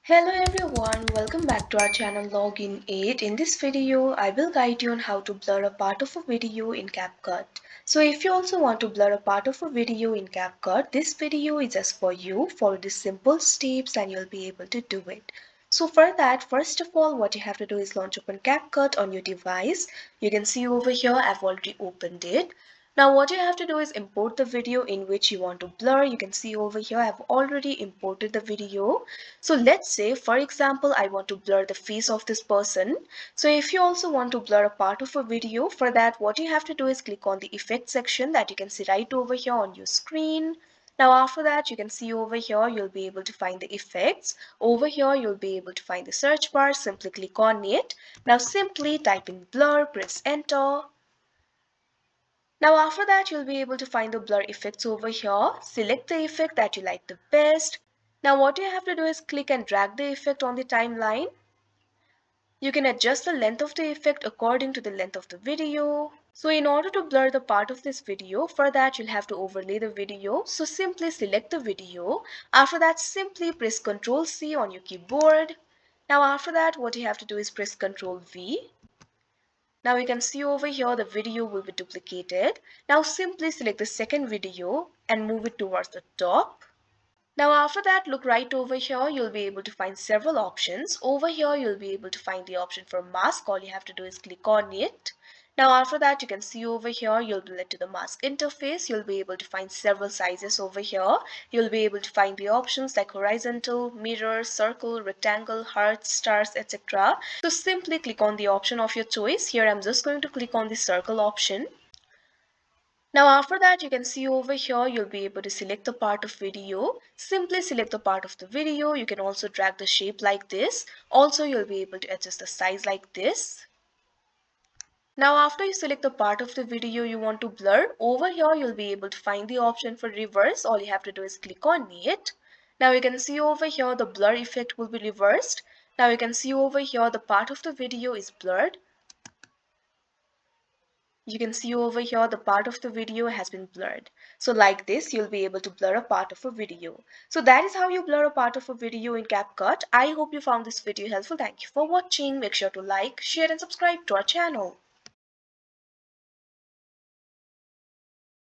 Hello everyone, welcome back to our channel Login 8. In this video, I will guide you on how to blur a part of a video in CapCut. So if you also want to blur a part of a video in CapCut, this video is just for you. Follow these simple steps and you'll be able to do it. So for that, first of all, what you have to do is launch open CapCut on your device. You can see over here, I've already opened it. Now what you have to do is import the video in which you want to blur. You can see over here I've already imported the video. So let's say for example I want to blur the face of this person. So if you also want to blur a part of a video, for that what you have to do is click on the effect section that you can see right over here on your screen. Now after that you can see over here you'll be able to find the effects. Over here you'll be able to find the search bar. Simply click on it. Now simply type in blur, press enter. Now after that you'll be able to find the blur effects over here. Select the effect that you like the best. Now what you have to do is click and drag the effect on the timeline. You can adjust the length of the effect according to the length of the video. So in order to blur the part of this video, for that you'll have to overlay the video. So simply select the video. After that simply press Ctrl C on your keyboard. Now after that what you have to do is press Ctrl V. Now you can see over here the video will be duplicated. Now simply select the second video and move it towards the top. Now after that look right over here, you'll be able to find several options. Over here you'll be able to find the option for mask. All you have to do is click on it. Now after that you can see over here you'll be led to the mask interface. You'll be able to find several sizes over here. You'll be able to find the options like horizontal, mirror, circle, rectangle, hearts, stars, etc. So simply click on the option of your choice. Here I'm just going to click on the circle option. Now after that you can see over here you'll be able to select the part of video. Simply select the part of the video. You can also drag the shape like this. Also you'll be able to adjust the size like this. Now after you select the part of the video you want to blur, over here you'll be able to find the option for reverse. All you have to do is click on it. Now you can see over here the blur effect will be reversed. Now you can see over here the part of the video is blurred. You can see over here the part of the video has been blurred. So like this you'll be able to blur a part of a video. So that is how you blur a part of a video in CapCut. I hope you found this video helpful. Thank you for watching. Make sure to like, share and subscribe to our channel.